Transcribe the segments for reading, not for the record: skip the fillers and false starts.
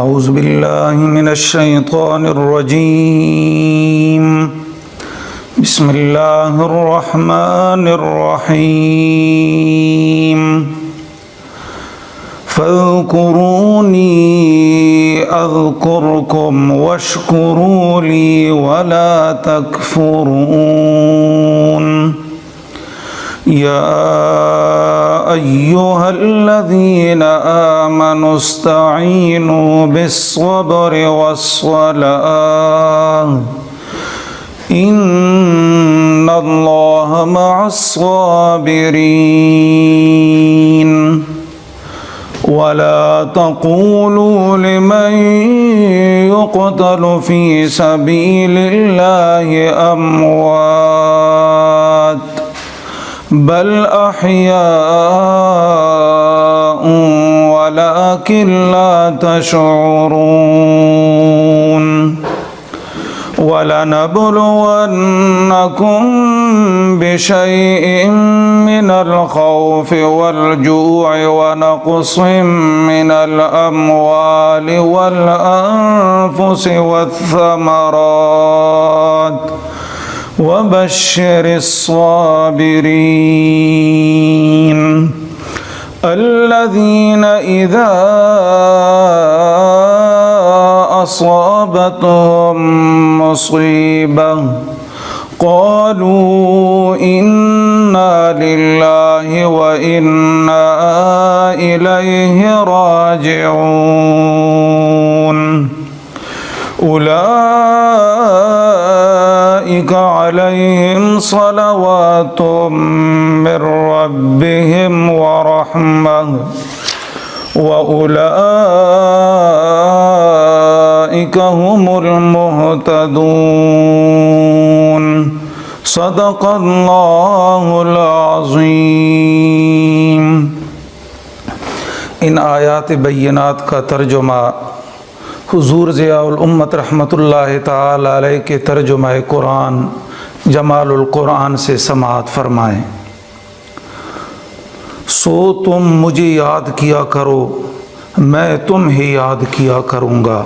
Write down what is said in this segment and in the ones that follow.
أعوذ بالله من الشيطان الرجيم بسم الله الرحمن الرحيم فاذكروني أذكركم واشكروا لي ولا تكفرون يا أيها الذين آمنوا استعينوا بالصبر والصلاة إن الله مع الصابرين ولا تقولوا لمن يقتل في سبيل الله أموات بل أحياء ولكن لا تشعرون ولنبلونكم بشيء من الخوف والجوع ونقص من الأموال والأنفس والثمرات وبشر الصابرين الذين إذا أصابتهم مصيبة قالوا إنا لله وإنا إليه راجعون أولئك عليهم صلوات من ربهم ورحمة وأولئك هم المهتدون صدق الله العظيم۔ ان آیات بینات کا ترجمہ حضور ضیاء الامت رحمۃ اللہ تعالی علیہ کے ترجمہ قرآن جمال القرآن سے سماعت فرمائیں۔ سو تم مجھے یاد کیا کرو، میں تمہیں یاد کیا کروں گا،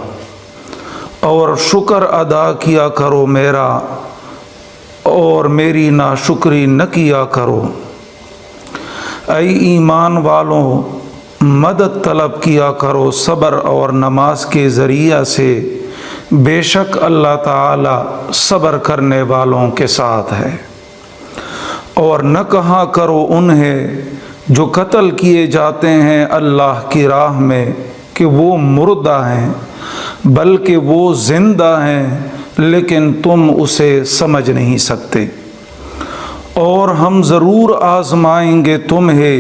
اور شکر ادا کیا کرو میرا، اور میری ناشکری نہ کیا کرو۔ اے ایمان والوں، مدد طلب کیا کرو صبر اور نماز کے ذریعہ سے، بے شک اللہ تعالی صبر کرنے والوں کے ساتھ ہے۔ اور نہ کہا کرو انہیں جو قتل کیے جاتے ہیں اللہ کی راہ میں کہ وہ مردہ ہیں، بلکہ وہ زندہ ہیں لیکن تم اسے سمجھ نہیں سکتے۔ اور ہم ضرور آزمائیں گے تمہیں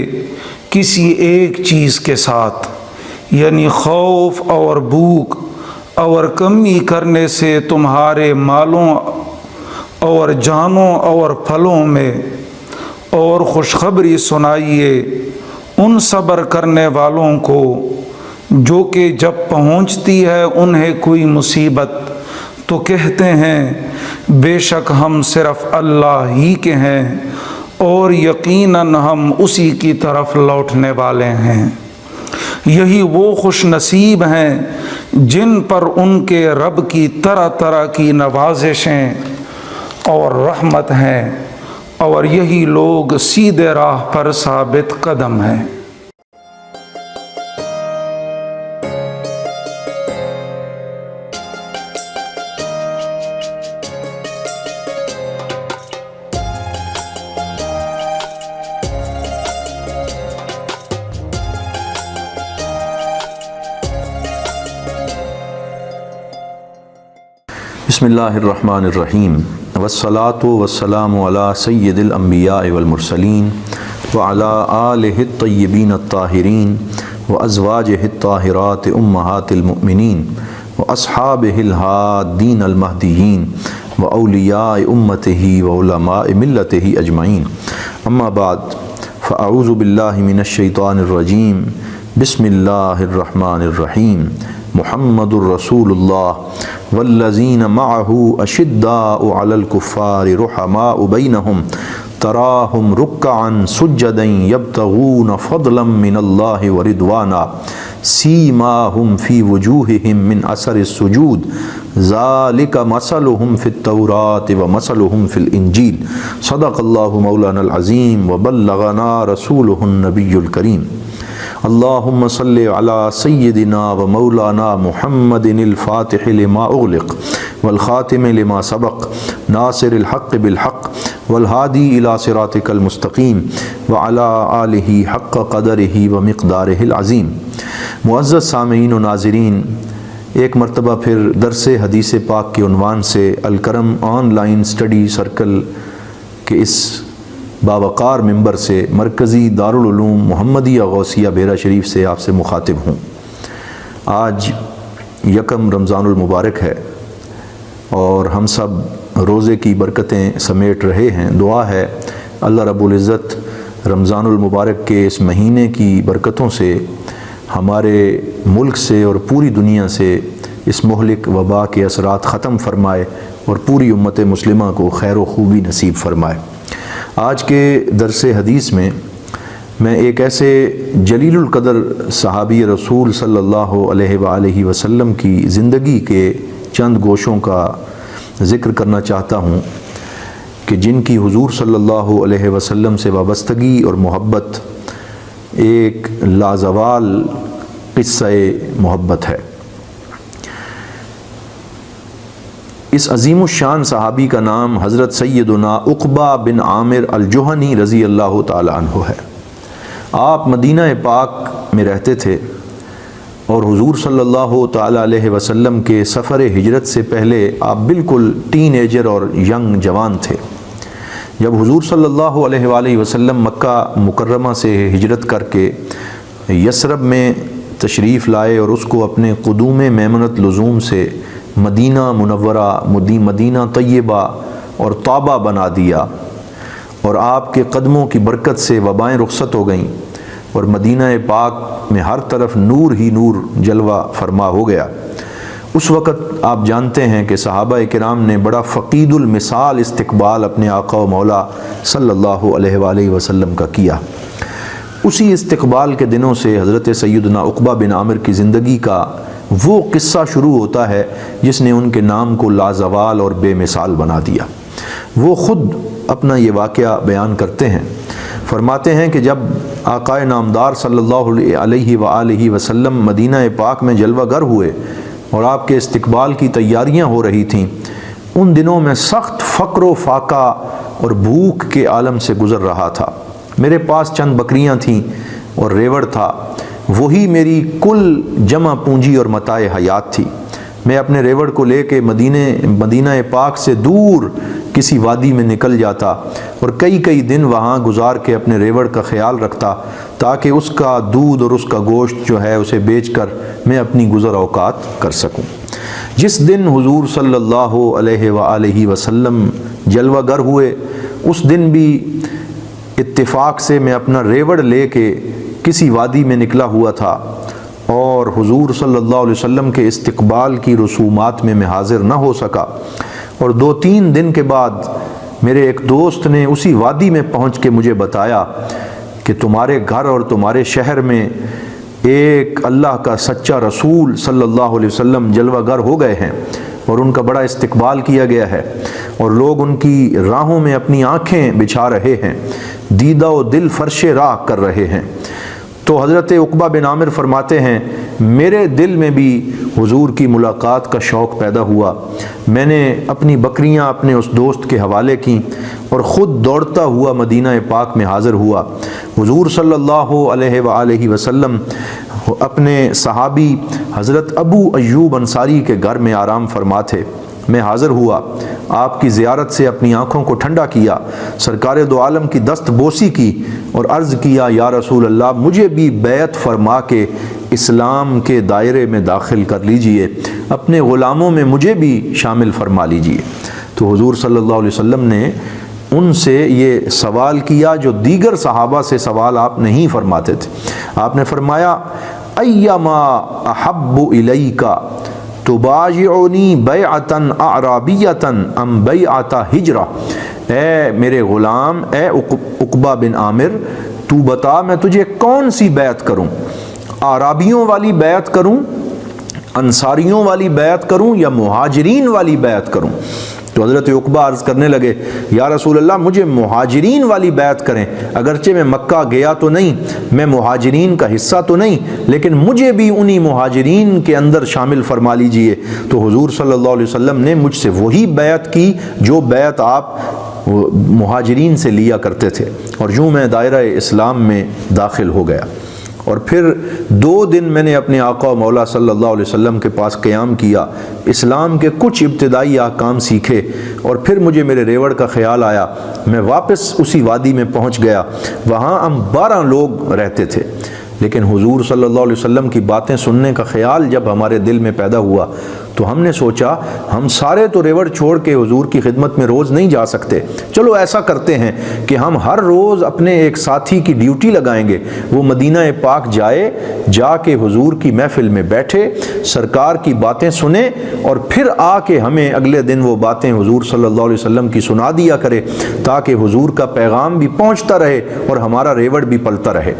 کسی ایک چیز کے ساتھ، یعنی خوف اور بھوک اور کمی کرنے سے تمہارے مالوں اور جانوں اور پھلوں میں، اور خوشخبری سنائیے ان صبر کرنے والوں کو جو کہ جب پہنچتی ہے انہیں کوئی مصیبت تو کہتے ہیں بے شک ہم صرف اللہ ہی کے ہیں اور یقیناً ہم اسی کی طرف لوٹنے والے ہیں۔ یہی وہ خوش نصیب ہیں جن پر ان کے رب کی طرح طرح کی نوازشیں اور رحمت ہیں، اور یہی لوگ سیدھے راہ پر ثابت قدم ہیں۔ بسم اللہ الرحمن الرحیم، والصلاة والسلام علی سید الانبیاء والمرسلین وعلی آلہ الطیبین الطاہرین وازواجہ الطاہرات امہات المؤمنین واصحابہ الہادین المہدیین واولیاء امتہ وعلماء ملتہ اجمعین، اما بعد فاعوذ باللہ من الشیطان الرجیم، بسم اللہ الرحمن الرحیم۔ محمد الرسول اللہ والذین معہ اشداء علی الکفار رحماء بینہم تراہم رکعا سجدا یبتغون فضلا من اللہ ورضوانا سیماہم فی وجوہہم من اثر السجود ذالک مثلہم فی التوراۃ ومثلہم فی الانجیل صدق اللہ مولانا العظیم وبلغنا رسولہ النبی الکریم اللہم صلی علی سیدنا و مولانا محمد الفاتح لما اغلق والخاتم لما سبق ناصر الحق بالحق والہادی الی صراطک المستقیم وعلی آلہ حق قدرہ ومقدارہ العظیم۔ معزز سامعین و ناظرین، ایک مرتبہ پھر درس حدیث پاک کے عنوان سے Al-Karam on line study circle کے اس باوقار ممبر سے مرکزی دارالعلوم محمدیہ غوثیہ بیرا شریف سے آپ سے مخاطب ہوں۔ آج یکم رمضان المبارک ہے اور ہم سب روزے کی برکتیں سمیٹ رہے ہیں۔ دعا ہے اللہ رب العزت رمضان المبارک کے اس مہینے کی برکتوں سے ہمارے ملک سے اور پوری دنیا سے اس مہلک وبا کے اثرات ختم فرمائے اور پوری امت مسلمہ کو خیر و خوبی نصیب فرمائے۔ آج کے درس حدیث میں میں ایک ایسے جلیل القدر صحابی رسول صلی اللہ علیہ وآلہ وسلم کی زندگی کے چند گوشوں کا ذکر کرنا چاہتا ہوں کہ جن کی حضور صلی اللہ علیہ وسلم سے وابستگی اور محبت ایک لازوال قصہ محبت ہے۔ اس عظیم الشان صحابی کا نام حضرت سیدنا عقبہ بن عامر الجہنی رضی اللہ تعالی عنہ ہے۔ آپ مدینہ پاک میں رہتے تھے اور حضور صلی اللہ تعالی علیہ وسلم کے سفر ہجرت سے پہلے آپ بالکل ٹین ایجر اور ینگ جوان تھے۔ جب حضور صلی اللہ علیہ وآلہ وسلم مکہ مکرمہ سے ہجرت کر کے یثرب میں تشریف لائے اور اس کو اپنے قدوم میمنت لزوم سے مدینہ منورہ، مدینہ طیبہ اور طابہ بنا دیا اور آپ کے قدموں کی برکت سے وبائیں رخصت ہو گئیں اور مدینہ پاک میں ہر طرف نور ہی نور جلوہ فرما ہو گیا، اس وقت آپ جانتے ہیں کہ صحابہ کرام نے بڑا فقید المثال استقبال اپنے آقا و مولا صلی اللہ علیہ وآلہ وسلم کا کیا۔ اسی استقبال کے دنوں سے حضرت سیدنا عقبہ بن عامر کی زندگی کا وہ قصہ شروع ہوتا ہے جس نے ان کے نام کو لازوال اور بے مثال بنا دیا۔ وہ خود اپنا یہ واقعہ بیان کرتے ہیں، فرماتے ہیں کہ جب آقا نامدار صلی اللہ علیہ وآلہ وسلم مدینہ پاک میں جلوہ گر ہوئے اور آپ کے استقبال کی تیاریاں ہو رہی تھیں، ان دنوں میں سخت فقر و فاقہ اور بھوک کے عالم سے گزر رہا تھا۔ میرے پاس چند بکریاں تھیں اور ریوڑ تھا، وہی میری کل جمع پونجی اور متاع حیات تھی۔ میں اپنے ریوڑ کو لے کے مدینہ پاک سے دور کسی وادی میں نکل جاتا اور کئی دن وہاں گزار کے اپنے ریوڑ کا خیال رکھتا تاکہ اس کا دودھ اور اس کا گوشت جو ہے اسے بیچ کر میں اپنی گزر اوقات کر سکوں۔ جس دن حضور صلی اللہ علیہ وآلہ وسلم جلوہ گر ہوئے، اس دن بھی اتفاق سے میں اپنا ریوڑ لے کے کسی وادی میں نکلا ہوا تھا اور حضور صلی اللہ علیہ وسلم کے استقبال کی رسومات میں حاضر نہ ہو سکا، اور 2-3 دن کے بعد میرے ایک دوست نے اسی وادی میں پہنچ کے مجھے بتایا کہ تمہارے گھر اور تمہارے شہر میں ایک اللہ کا سچا رسول صلی اللہ علیہ وسلم جلوہ گر ہو گئے ہیں اور ان کا بڑا استقبال کیا گیا ہے اور لوگ ان کی راہوں میں اپنی آنکھیں بچھا رہے ہیں، دیدہ و دل فرش راہ کر رہے ہیں۔ تو حضرت عقبہ بن عامر فرماتے ہیں میرے دل میں بھی حضور کی ملاقات کا شوق پیدا ہوا۔ میں نے اپنی بکریاں اپنے اس دوست کے حوالے کیں اور خود دوڑتا ہوا مدینہ پاک میں حاضر ہوا۔ حضور صلی اللہ علیہ وآلہ وسلم اپنے صحابی حضرت ابو ایوب انصاری کے گھر میں آرام فرما تھے۔ میں حاضر ہوا، آپ کی زیارت سے اپنی آنکھوں کو ٹھنڈا کیا، سرکار دو عالم کی دست بوسی کی اور عرض کیا یا رسول اللہ مجھے بھی بیعت فرما کے اسلام کے دائرے میں داخل کر لیجئے، اپنے غلاموں میں مجھے بھی شامل فرما لیجئے۔ تو حضور صلی اللہ علیہ وسلم نے ان سے یہ سوال کیا جو دیگر صحابہ سے سوال آپ نہیں فرماتے تھے۔ آپ نے فرمایا ایما احب الیکا تبایعنی بیعتا اعرابیتا ام بیعتا ہجرہ، اے میرے غلام، اے عقبہ بن عامر، تو بتا میں تجھے کون سی بیعت کروں، اعرابیوں والی بیعت کروں، انصاریوں والی بیعت کروں یا مہاجرین والی بیعت کروں؟ تو حضرت عقبہ عرض کرنے لگے یا رسول اللہ مجھے مہاجرین والی بیعت کریں، اگرچہ میں مکہ گیا تو نہیں، میں مہاجرین کا حصہ تو نہیں، لیکن مجھے بھی انہی مہاجرین کے اندر شامل فرما لیجئے۔ تو حضور صلی اللہ علیہ وسلم نے مجھ سے وہی بیعت کی جو بیعت آپ مہاجرین سے لیا کرتے تھے، اور یوں میں دائرہ اسلام میں داخل ہو گیا۔ اور پھر 2 دن میں نے اپنے آقا و مولا صلی اللہ علیہ وسلم کے پاس قیام کیا، اسلام کے کچھ ابتدائی احکام سیکھے، اور پھر مجھے میرے ریوڑ کا خیال آیا، میں واپس اسی وادی میں پہنچ گیا۔ وہاں ہم 12 لوگ رہتے تھے، لیکن حضور صلی اللہ علیہ وسلم کی باتیں سننے کا خیال جب ہمارے دل میں پیدا ہوا تو ہم نے سوچا ہم سارے تو ریوڑ چھوڑ کے حضور کی خدمت میں روز نہیں جا سکتے، چلو ایسا کرتے ہیں کہ ہم ہر روز اپنے ایک ساتھی کی ڈیوٹی لگائیں گے، وہ مدینہ پاک جائے، جا کے حضور کی محفل میں بیٹھے، سرکار کی باتیں سنے، اور پھر آ کے ہمیں اگلے دن وہ باتیں حضور صلی اللہ علیہ وسلم کی سنا دیا کرے، تاکہ حضور کا پیغام بھی پہنچتا رہے اور ہمارا ریوڑ بھی پلتا رہے۔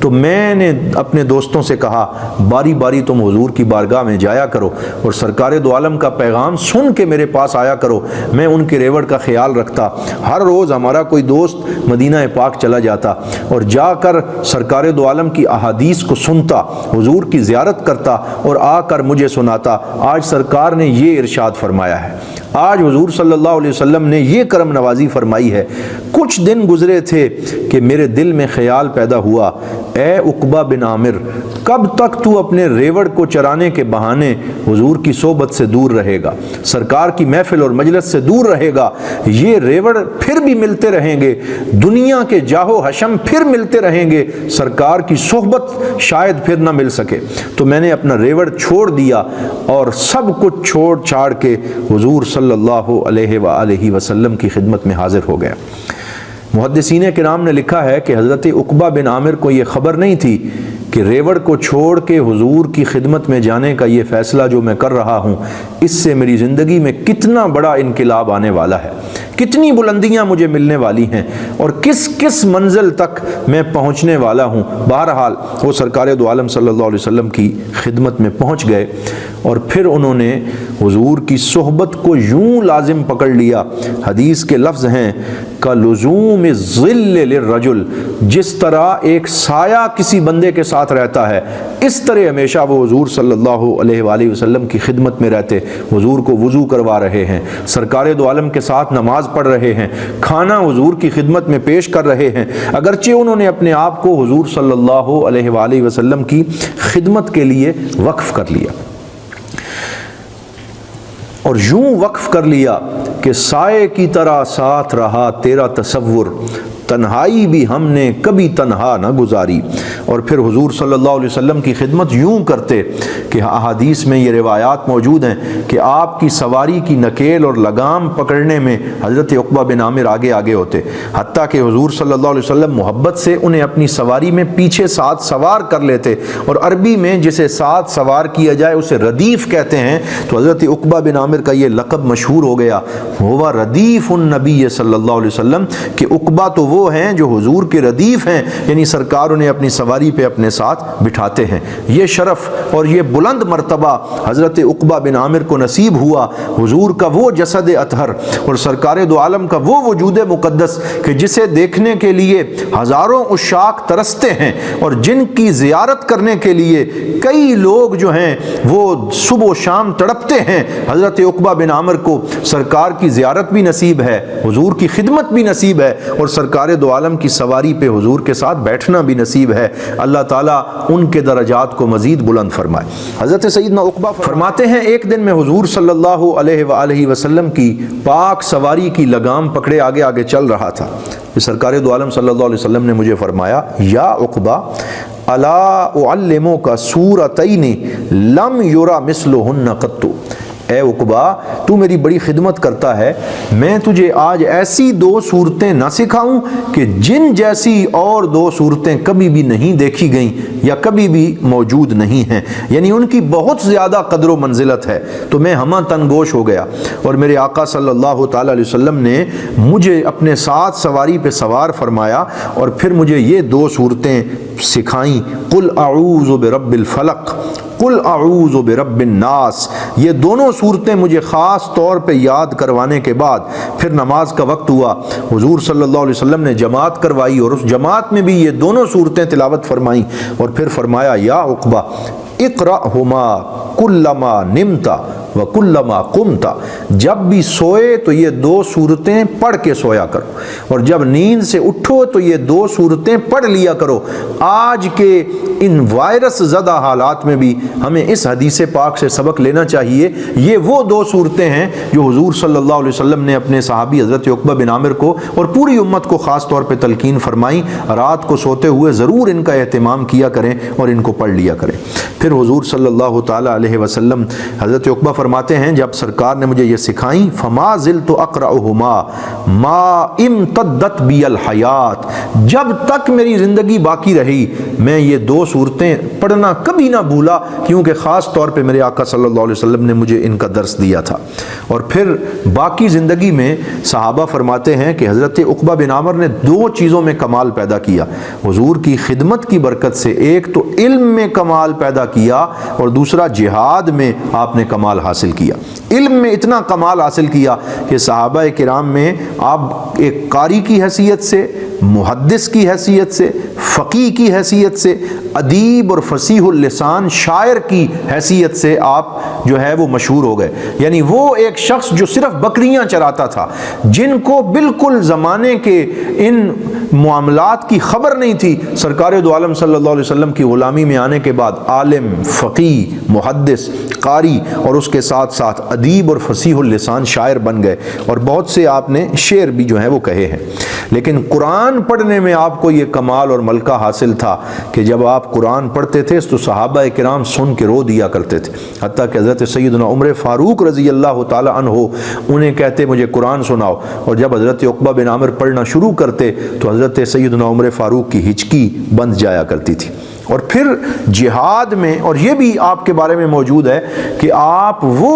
تو میں نے اپنے دوستوں سے کہا باری باری تم حضور کی بارگاہ میں جایا کرو اور سرکار دو عالم کا پیغام سن کے میرے پاس آیا کرو، میں ان کے ریوڑ کا خیال رکھتا۔ ہر روز ہمارا کوئی دوست مدینہ پاک چلا جاتا اور جا کر سرکار دو عالم کی احادیث کو سنتا، حضور کی زیارت کرتا اور آ کر مجھے سناتا۔ آج سرکار نے یہ ارشاد فرمایا ہے، آج حضور صلی اللہ علیہ وسلم نے یہ کرم نوازی فرمائی ہے۔ کچھ دن گزرے تھے کہ میرے دل میں خیال پیدا ہوا، اے عقبہ بن عامر، کب تک تو اپنے ریوڑ کو چرانے کے بہانے حضور کی صحبت سے دور رہے گا، سرکار کی محفل اور مجلس سے دور رہے گا؟ یہ ریوڑ پھر بھی ملتے رہیں گے، دنیا کے جاہو حشم پھر ملتے رہیں گے، سرکار کی صحبت شاید پھر نہ مل سکے۔ تو میں نے اپنا ریوڑ چھوڑ دیا اور سب کچھ چھوڑ چھاڑ کے حضور صلی اللہ علیہ وآلہ وسلم کی خدمت میں حاضر ہو گیا۔ محدثین کرام نے لکھا ہے کہ حضرت عقبہ بن عامر کو یہ خبر نہیں تھی کہ ریوڑ کو چھوڑ کے حضور کی خدمت میں جانے کا یہ فیصلہ جو میں کر رہا ہوں، اس سے میری زندگی میں کتنا بڑا انقلاب آنے والا ہے، کتنی بلندیاں مجھے ملنے والی ہیں اور کس کس منزل تک میں پہنچنے والا ہوں۔ بہرحال وہ سرکار دو عالم صلی اللہ علیہ وسلم کی خدمت میں پہنچ گئے اور پھر انہوں نے حضور کی صحبت کو یوں لازم پکڑ لیا، حدیث کے لفظ ہیں کَلُزُومِ الظِّلِّ لِلرَّجُلِ، جس طرح ایک سایہ کسی بندے کے ساتھ رہتا ہے اس طرح ہمیشہ وہ حضور صلی اللہ علیہ وآلہ وسلم کی خدمت میں رہتے، حضور کو وضو کروا رہے ہیں، سرکار دو عالم کے ساتھ نماز پڑھ رہے ہیں، کھانا حضور کی خدمت میں پیش کر رہے ہیں، اگرچہ انہوں نے اپنے آپ کو حضور صلی اللہ علیہ وآلہ وسلم کی خدمت کے لیے وقف کر لیا، اور یوں وقف کر لیا کہ سائے کی طرح ساتھ رہا تیرا تصور، تنہائی بھی ہم نے کبھی تنہا نہ گزاری۔ اور پھر حضور صلی اللہ علیہ وسلم کی خدمت یوں کرتے کہ احادیث میں یہ روایات موجود ہیں کہ آپ کی سواری کی نکیل اور لگام پکڑنے میں حضرت عقبہ بن عامر آگے آگے ہوتے، حتیٰ کہ حضور صلی اللہ علیہ وسلم محبت سے انہیں اپنی سواری میں پیچھے ساتھ سوار کر لیتے، اور عربی میں جسے ساتھ سوار کیا جائے اسے ردیف کہتے ہیں۔ تو حضرت عقبہ بن عامر کا یہ لقب مشہور ہو گیا، ہوا ردیف النبی صلی اللہ علیہ وسلم، کہ عقبہ تو وہ ہیں جو حضور کے ردیف ہیں، یعنی سرکار انہیں اپنی سواری پہ اپنے ساتھ بٹھاتے ہیں۔ یہ شرف اور یہ بلند مرتبہ حضرت عقبہ بن عامر کو نصیب ہوا، حضور کا وہ جسد اطہر اور سرکار دو عالم کا وہ وجود مقدس کہ جسے دیکھنے کے لیے ہزاروں عشاق ترستے ہیں اور جن کی زیارت کرنے کے لیے کئی لوگ جو ہیں وہ صبح و شام تڑپتے ہیں، حضرت عقبہ بن عامر کو سرکار کی زیارت بھی نصیب ہے، حضور کی خدمت بھی نصیب ہے، اور سرکار دو عالم کی سواری پہ حضور کے ساتھ بیٹھنا بھی نصیب ہے۔ اللہ تعالیٰ ان کے درجات کو مزید بلند فرمائے۔ حضرت سیدنا عقبہ فرماتے ہیں ایک دن میں حضور صلی اللہ علیہ وآلہ وسلم کی پاک سواری کی لگام پکڑے آگے آگے چل رہا تھا، سرکار دو عالم صلی اللہ علیہ وسلم نے مجھے فرمایا یا عقبہ الا اعلمک سورتین لم یرا مثلہن قط، اے عقبہ تو میری بڑی خدمت کرتا ہے، میں تجھے آج ایسی 2 صورتیں نہ سکھاؤں کہ جن جیسی اور 2 صورتیں کبھی بھی نہیں دیکھی گئیں یا کبھی بھی موجود نہیں ہیں، یعنی ان کی بہت زیادہ قدر و منزلت ہے۔ تو میں ہمہ تنگوش ہو گیا، اور میرے آقا صلی اللہ تعالی علیہ وسلم نے مجھے اپنے ساتھ سواری پہ سوار فرمایا، اور پھر مجھے یہ 2 صورتیں سکھائیں، قل اعوذ برب الفلق، قل اعوذ برب الناس۔ یہ دونوں صورتیں مجھے خاص طور پہ یاد کروانے کے بعد پھر نماز کا وقت ہوا، حضور صلی اللہ علیہ وسلم نے جماعت کروائی، اور اس جماعت میں بھی یہ دونوں صورتیں تلاوت فرمائیں، اور پھر فرمایا یا عقبہ اقرأہما کلما نمتا وکلما قمتا، جب بھی سوئے تو یہ 2 صورتیں پڑھ کے سویا کرو، اور جب نیند سے اٹھو تو یہ 2 صورتیں پڑھ لیا کرو۔ آج کے ان وائرس زدہ حالات میں بھی ہمیں اس حدیث پاک سے سبق لینا چاہیے۔ یہ وہ 2 صورتیں ہیں جو حضور صلی اللہ علیہ وسلم نے اپنے صحابی حضرت عقبہ بن عامر کو اور پوری امت کو خاص طور پہ تلقین فرمائی، رات کو سوتے ہوئے ضرور ان کا اہتمام کیا کریں اور ان کو پڑھ لیا کریں۔ پھر حضور صلی اللہ تعالی علیہ وسلم حضرت عقبہ فرماتے ہیں جب سرکار نے مجھے یہ سکھائیں، فما زلت اقرأہما ما امتدت بی الحیات، جب تک میری زندگی باقی رہی میں یہ 2 صورتیں پڑھنا کبھی نہ بھولا، کیونکہ خاص طور پہ میرے آقا صلی اللہ علیہ وسلم نے مجھے ان کا درس دیا تھا۔ اور پھر باقی زندگی میں صحابہ فرماتے ہیں کہ حضرت عقبہ بن عامر نے 2 چیزوں میں کمال پیدا کیا حضور کی خدمت کی برکت سے، ایک تو علم میں کمال پیدا کیا، اور دوسرا جہاد میں آپ نے کمال حاصل کیا۔ علم میں اتنا کمال حاصل کیا کہ صحابہ کرام میں آپ ایک قاری کی حیثیت سے، محدث کی حیثیت سے، فقیہ کی حیثیت سے، ادیب اور فصیح اللسان شاعر کی حیثیت سے آپ جو ہے وہ مشہور ہو گئے۔ یعنی وہ ایک شخص جو صرف بکریاں چراتا تھا، جن کو بالکل زمانے کے ان معاملات کی خبر نہیں تھی، سرکار دو عالم صلی اللہ علیہ وسلم کی غلامی میں آنے کے بعد عالم، فقیہ، محدث، قاری اور اس کے ساتھ ساتھ ادیب اور فصیح اللسان شاعر بن گئے، اور بہت سے آپ نے شعر بھی جو ہیں وہ کہے ہیں۔ لیکن قرآن پڑھنے میں آپ کو یہ کمال اور ملکہ حاصل تھا کہ جب آپ قرآن پڑھتے تھے تو صحابہ کرام سن کے رو دیا کرتے تھے، حتیٰ کہ حضرت سیدنا عمر فاروق رضی اللہ تعالی عنہ انہیں کہتے مجھے قرآن سناؤ، اور جب حضرت عقبہ بن عامر پڑھنا شروع کرتے تو حضرت سیدنا عمر فاروق کی ہچکی بند جایا کرتی تھی۔ اور پھر جہاد میں، اور یہ بھی آپ کے بارے میں موجود ہے کہ آپ وہ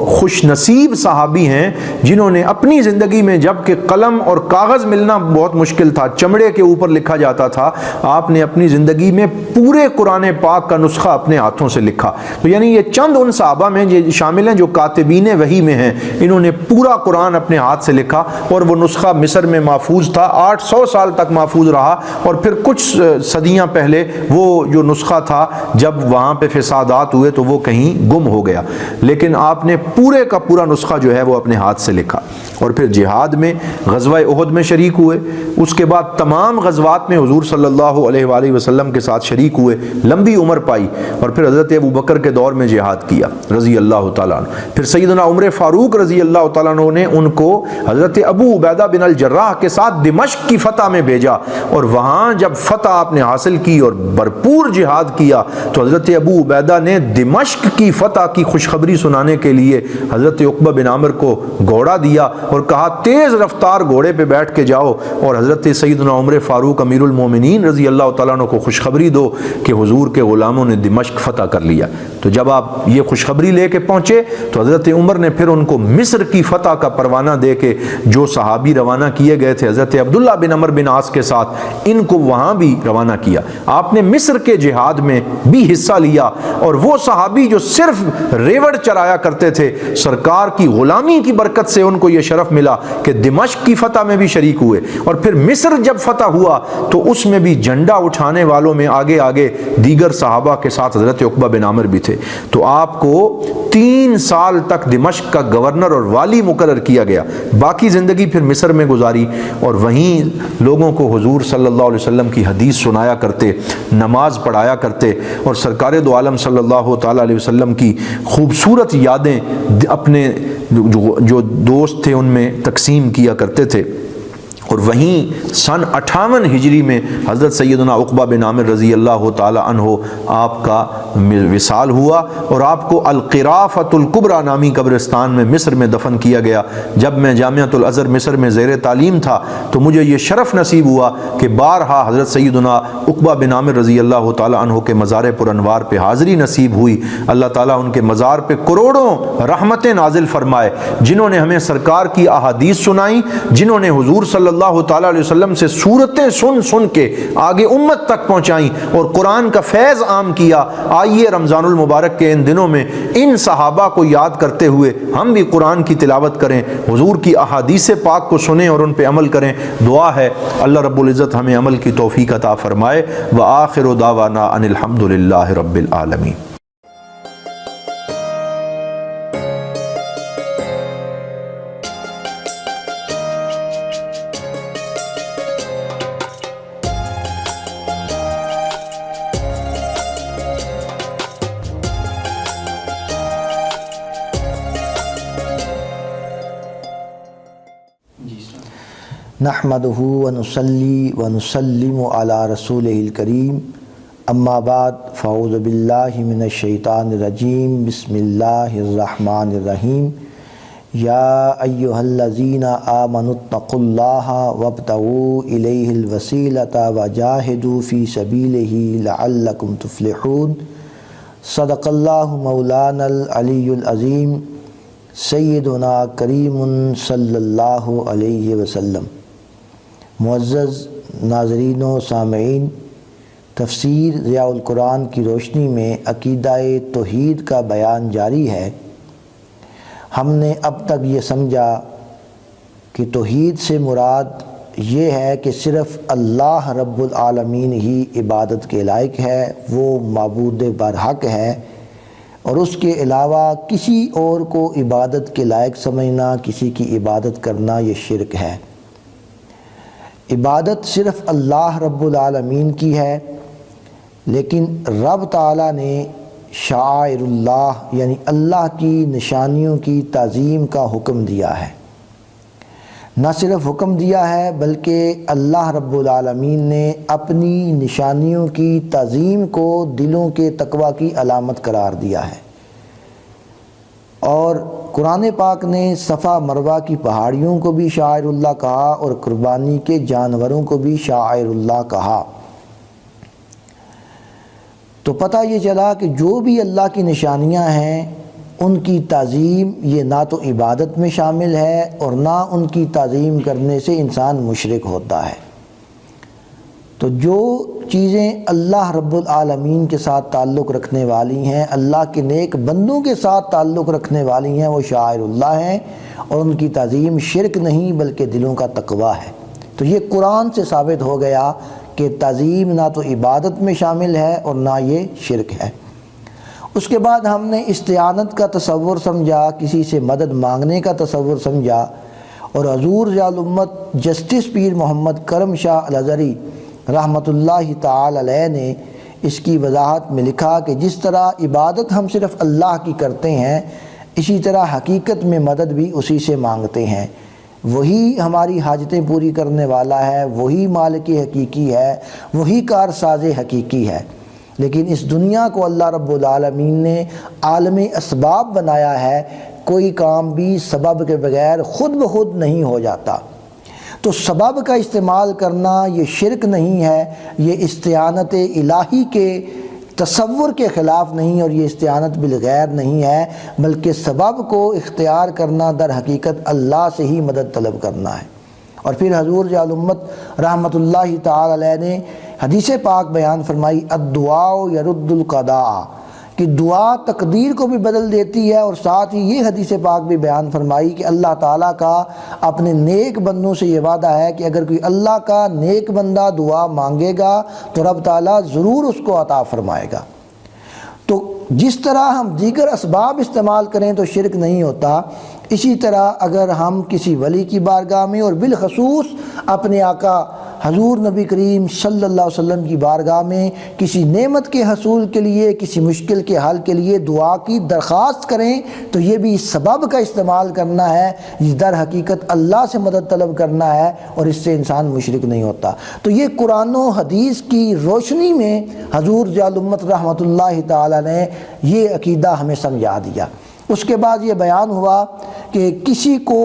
خوش نصیب صحابی ہیں جنہوں نے اپنی زندگی میں، جب کہ قلم اور کاغذ ملنا بہت مشکل تھا، چمڑے کے اوپر لکھا جاتا تھا، آپ نے اپنی زندگی میں پورے قرآن پاک کا نسخہ اپنے ہاتھوں سے لکھا۔ تو یعنی یہ چند ان صحابہ میں شامل ہیں جو کاتبین وحی میں ہیں، انہوں نے پورا قرآن اپنے ہاتھ سے لکھا، اور وہ نسخہ مصر میں محفوظ تھا، 800 سال تک محفوظ رہا، اور پھر کچھ صدیاں پہلے وہ جو نسخہ تھا جب وہاں پہ فسادات ہوئے تو وہ کہیں گم ہو گیا، لیکن آپ نے پورے کا پورا نسخہ جو ہے وہ اپنے ہاتھ سے لکھا۔ اور پھر جہاد میں غزوہ احد میں شریک ہوئے، اس کے بعد تمام غزوات میں حضور صلی اللہ علیہ وآلہ وسلم کے ساتھ شریک ہوئے، لمبی عمر پائی، اور پھر حضرت ابو بکر کے دور میں جہاد کیا رضی اللہ تعالیٰ عنہ۔ پھر سیدنا عمر فاروق رضی اللہ تعالیٰ عنہ نے ان کو حضرت ابو عبیدہ بن الجراح کے ساتھ دمشق کی فتح میں بھیجا، اور وہاں جب فتح آپ نے حاصل کی اور بھرپور جہاد کیا تو حضرت ابو عبیدہ نے دمشق کی فتح کی خوشخبری سنانے کے لیے حضرت عقبہ بن عامر کو گھوڑا دیا اور کہا تیز رفتار گھوڑے پہ بیٹھ کے جاؤ اور حضرت سیدنا عمر فاروق امیر المومنین رضی اللہ تعالیٰ عنہ کو خوشخبری دو کہ حضور کے غلاموں نے دمشق فتح کر لیا۔ تو جب آپ یہ خوشخبری لے کے پہنچے تو حضرت عمر نے پھر ان کو مصر کی فتح کا پروانہ دے کے جو صحابی روانہ کیے گئے تھے حضرت عبداللہ بن عمر بن عاص کے ساتھ، ان کو وہاں بھی روانہ کیا۔ آپ نے مصر کے جہاد میں بھی حصہ لیا، اور وہ صحابی جو صرف ریوڑ چرایا کرتے تھے، سرکار کی غلامی کی برکت سے ان کو یہ شرف ملا کہ دمشق کی فتح میں بھی شریک ہوئے، اور پھر مصر جب فتح ہوا تو اس میں بھی جھنڈا اٹھانے والوں میں آگے آگے دیگر صحابہ کے ساتھ حضرت عقبہ بن عامر بھی تھے۔ تو آپ کو 3 سال تک دمشق کا گورنر اور والی مقرر کیا گیا، باقی زندگی پھر مصر میں گزاری، اور وہیں لوگوں کو حضور صلی اللہ علیہ وسلم کی حدیث سنایا کرتے، نماز پڑھایا کرتے، اور سرکار دو عالم صلی اللہ تعالی علیہ وسلم کی خوبصورت یادیں اپنے جو دوست تھے ان میں تقسیم کیا کرتے تھے۔ اور وہیں سن 58 ہجری میں حضرت سیدنا عقبہ بن عامر رضی اللہ تعالی عنہ آپ کا وصال ہوا اور آپ کو القرافۃ الکبریٰ نامی قبرستان میں مصر میں دفن کیا گیا۔ جب میں جامعۃ الازہر مصر میں زیر تعلیم تھا تو مجھے یہ شرف نصیب ہوا کہ بارہا حضرت سیدنا عقبہ بن عامر رضی اللہ تعالی عنہ کے مزار پر انوار پہ حاضری نصیب ہوئی۔ اللہ تعالیٰ ان کے مزار پہ کروڑوں رحمتیں نازل فرمائے، جنہوں نے ہمیں سرکار کی احادیث سنائیں، جنہوں نے حضور صلی اللہ تعالیٰ علیہ وسلم سے صورتیں سن کے آگے امت تک پہنچائیں اور قرآن کا فیض عام کیا۔ آئیے رمضان المبارک کے ان دنوں میں ان صحابہ کو یاد کرتے ہوئے ہم بھی قرآن کی تلاوت کریں، حضور کی احادیث پاک کو سنیں اور ان پہ عمل کریں۔ دعا ہے اللہ رب العزت ہمیں عمل کی توفیق عطا فرمائے۔ وآخر دعوانا ان الحمد للہ رب العالمین۔ نحمدہ ونصلی ونسلم علی رسولہ الکریم، اما بعد فاعوذ باللہ من الشیطان الرجیم، بسم اللہ الرحمن الرحیم۔ یا ایہا الذین آمنوا اتقوا اللہ وابتغوا الیہ الوسیلۃ وجاہدوا فی سبیلہ لعلکم تفلحون۔ صدق اللہ مولانا العلی العظیم، سیدنا کریم صلی اللہ علیہ وسلم۔ معزز ناظرین و سامعین، تفسیر ضیاء القرآن کی روشنی میں عقیدہ توحید کا بیان جاری ہے۔ ہم نے اب تک یہ سمجھا کہ توحید سے مراد یہ ہے کہ صرف اللہ رب العالمین ہی عبادت کے لائق ہے، وہ معبود برحق ہے، اور اس کے علاوہ کسی اور کو عبادت کے لائق سمجھنا، کسی کی عبادت کرنا، یہ شرک ہے۔ عبادت صرف اللہ رب العالمین کی ہے، لیکن رب تعالیٰ نے شعائر اللہ یعنی اللہ کی نشانیوں کی تعظیم کا حکم دیا ہے۔ نہ صرف حکم دیا ہے بلکہ اللہ رب العالمین نے اپنی نشانیوں کی تعظیم کو دلوں کے تقوی کی علامت قرار دیا ہے، اور قرآن پاک نے صفا مروہ کی پہاڑیوں کو بھی شعائر اللہ کہا اور قربانی کے جانوروں کو بھی شعائر اللہ کہا۔ تو پتہ یہ چلا کہ جو بھی اللہ کی نشانیاں ہیں ان کی تعظیم یہ نہ تو عبادت میں شامل ہے اور نہ ان کی تعظیم کرنے سے انسان مشرک ہوتا ہے۔ تو جو چیزیں اللہ رب العالمین کے ساتھ تعلق رکھنے والی ہیں، اللہ کے نیک بندوں کے ساتھ تعلق رکھنے والی ہیں، وہ شعائر اللہ ہیں، اور ان کی تعظیم شرک نہیں بلکہ دلوں کا تقوی ہے۔ تو یہ قرآن سے ثابت ہو گیا کہ تعظیم نہ تو عبادت میں شامل ہے اور نہ یہ شرک ہے۔ اس کے بعد ہم نے استعانت کا تصور سمجھا، کسی سے مدد مانگنے کا تصور سمجھا، اور حضور ضیاء الامت جسٹس پیر محمد کرم شاہ الازہری رحمۃ اللہ تعالی علیہ نے اس کی وضاحت میں لکھا کہ جس طرح عبادت ہم صرف اللہ کی کرتے ہیں، اسی طرح حقیقت میں مدد بھی اسی سے مانگتے ہیں۔ وہی ہماری حاجتیں پوری کرنے والا ہے، وہی مالک حقیقی ہے، وہی کارساز حقیقی ہے۔ لیکن اس دنیا کو اللہ رب العالمین نے عالم اسباب بنایا ہے، کوئی کام بھی سبب کے بغیر خود بخود نہیں ہو جاتا۔ تو سبب کا استعمال کرنا یہ شرک نہیں ہے، یہ استعانت الہی کے تصور کے خلاف نہیں، اور یہ استعانت بالغیر نہیں ہے، بلکہ سبب کو اختیار کرنا در حقیقت اللہ سے ہی مدد طلب کرنا ہے۔ اور پھر حضور ضیاء الامت رحمۃ اللہ تعالی علیہ نے حدیث پاک بیان فرمائی، الدعاء یرد القضاء، کہ دعا تقدیر کو بھی بدل دیتی ہے، اور ساتھ ہی یہ حدیث پاک بھی بیان فرمائی کہ اللہ تعالیٰ کا اپنے نیک بندوں سے یہ وعدہ ہے کہ اگر کوئی اللہ کا نیک بندہ دعا مانگے گا تو رب تعالیٰ ضرور اس کو عطا فرمائے گا۔ تو جس طرح ہم دیگر اسباب استعمال کریں تو شرک نہیں ہوتا، اسی طرح اگر ہم کسی ولی کی بارگاہ میں اور بالخصوص اپنے آقا حضور نبی کریم صلی اللہ علیہ وسلم کی بارگاہ میں کسی نعمت کے حصول کے لیے، کسی مشکل کے حل کے لیے دعا کی درخواست کریں تو یہ بھی سبب کا استعمال کرنا ہے، یہ در حقیقت اللہ سے مدد طلب کرنا ہے، اور اس سے انسان مشرک نہیں ہوتا۔ تو یہ قرآن و حدیث کی روشنی میں حضور ضیاء الامت رحمۃ اللہ تعالی نے یہ عقیدہ ہمیں سمجھا دیا۔ اس کے بعد یہ بیان ہوا کہ کسی کو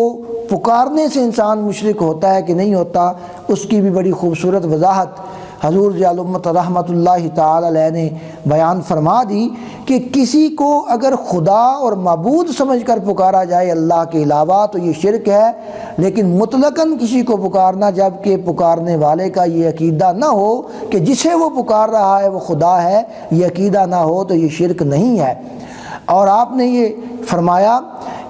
پکارنے سے انسان مشرک ہوتا ہے کہ نہیں ہوتا، اس کی بھی بڑی خوبصورت وضاحت حضور ضیاء الامت رحمۃ اللہ تعالی علیہ نے بیان فرما دی کہ کسی کو اگر خدا اور معبود سمجھ کر پکارا جائے اللہ کے علاوہ تو یہ شرک ہے، لیکن مطلقاً کسی کو پکارنا جب کہ پکارنے والے کا یہ عقیدہ نہ ہو کہ جسے وہ پکار رہا ہے وہ خدا ہے، یہ عقیدہ نہ ہو تو یہ شرک نہیں ہے۔ اور آپ نے یہ فرمایا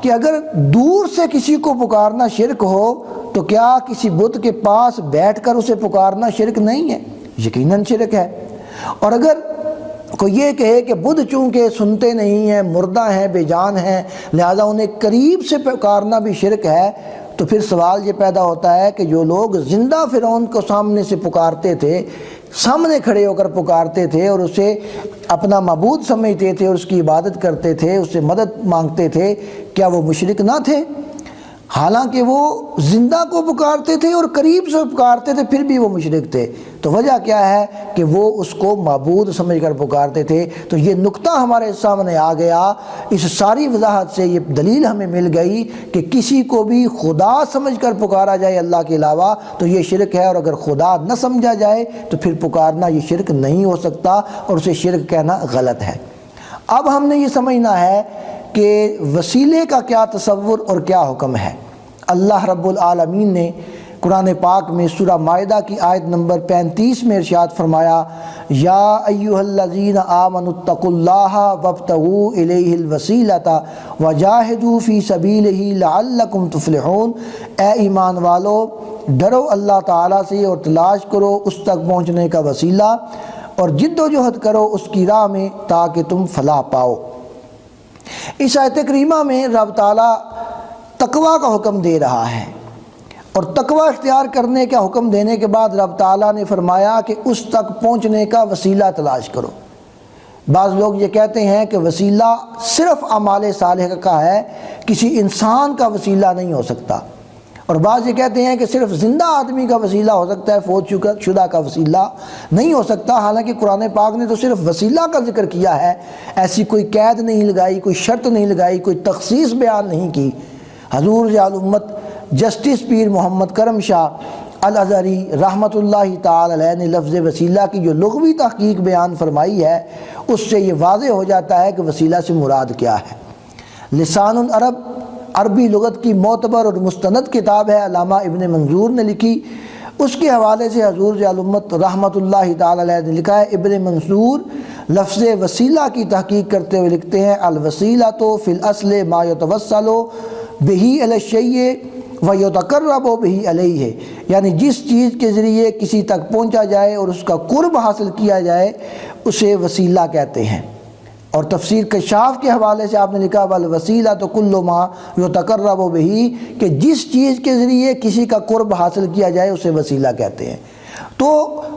کہ اگر دور سے کسی کو پکارنا شرک ہو تو کیا کسی بت کے پاس بیٹھ کر اسے پکارنا شرک نہیں ہے؟ یقیناً شرک ہے۔ اور اگر کوئی یہ کہے کہ بدھ چونکہ سنتے نہیں ہیں، مردہ ہیں، بے جان ہیں، لہذا انہیں قریب سے پکارنا بھی شرک ہے، تو پھر سوال یہ پیدا ہوتا ہے کہ جو لوگ زندہ فرعون کو سامنے سے پکارتے تھے، سامنے کھڑے ہو کر پکارتے تھے اور اسے اپنا معبود سمجھتے تھے اور اس کی عبادت کرتے تھے، اس سے مدد مانگتے تھے، کیا وہ مشرک نہ تھے؟ حالانکہ وہ زندہ کو پکارتے تھے اور قریب سے پکارتے تھے، پھر بھی وہ مشرک تھے۔ تو وجہ کیا ہے کہ وہ اس کو معبود سمجھ کر پکارتے تھے۔ تو یہ نقطہ ہمارے سامنے آ گیا، اس ساری وضاحت سے یہ دلیل ہمیں مل گئی کہ کسی کو بھی خدا سمجھ کر پکارا جائے اللہ کے علاوہ تو یہ شرک ہے، اور اگر خدا نہ سمجھا جائے تو پھر پکارنا یہ شرک نہیں ہو سکتا، اور اسے شرک کہنا غلط ہے۔ اب ہم نے یہ سمجھنا ہے کہ وسیلے کا کیا تصور اور کیا حکم ہے۔ اللہ رب العالمین نے قرآن پاک میں سورہ مائدہ کی آیت نمبر 35 میں ارشاد فرمایا، یا ایھا الذین آمنوا اتقوا اللہ وابتغوا الیہ الوسیلۃ وجاہدوا فی سبیلہ لعلکم تفلحون، اے ایمان والو ڈرو اللہ تعالیٰ سے اور تلاش کرو اس تک پہنچنے کا وسیلہ، اور جد و جہد کرو اس کی راہ میں تاکہ تم فلاح پاؤ۔ اس آیت کریمہ میں رب تعالیٰ تقوی کا حکم دے رہا ہے، اور تقوی اختیار کرنے کا حکم دینے کے بعد رب تعالیٰ نے فرمایا کہ اس تک پہنچنے کا وسیلہ تلاش کرو۔ بعض لوگ یہ کہتے ہیں کہ وسیلہ صرف اعمال صالحہ کا ہے، کسی انسان کا وسیلہ نہیں ہو سکتا، اور بعض یہ کہتے ہیں کہ صرف زندہ آدمی کا وسیلہ ہو سکتا ہے، فوت شدہ کا وسیلہ نہیں ہو سکتا۔ حالانکہ قرآن پاک نے تو صرف وسیلہ کا ذکر کیا ہے، ایسی کوئی قید نہیں لگائی، کوئی شرط نہیں لگائی، کوئی تخصیص بیان نہیں کی۔ حضور ضیاء الامت جسٹس پیر محمد کرم شاہ الازہری رحمۃ اللہ تعالی علیہ نے لفظ وسیلہ کی جو لغوی تحقیق بیان فرمائی ہے، اس سے یہ واضح ہو جاتا ہے کہ وسیلہ سے مراد کیا ہے۔ لسان العرب عربی لغت کی معتبر اور مستند کتاب ہے، علامہ ابن منظور نے لکھی، اس کے حوالے سے حضور ضیاء الامت رحمۃ اللہ تعالی علیہ نے لکھا ہے۔ ابن منظور لفظ وسیلہ کی تحقیق کرتے ہوئے لکھتے ہیں، الوسیلۃ فی الاصل ما یتوسل بہ الی الشیء ویتقرب بہ علیہ، یعنی جس چیز کے ذریعے کسی تک پہنچا جائے اور اس کا قرب حاصل کیا جائے اسے وسیلہ کہتے ہیں۔ اور تفسیر کشاف کے حوالے سے آپ نے لکھا والوسیلۃ کل ما یتقرب بہ، کہ جس چیز کے ذریعے کسی کا قرب حاصل کیا جائے اسے وسیلہ کہتے ہیں۔ تو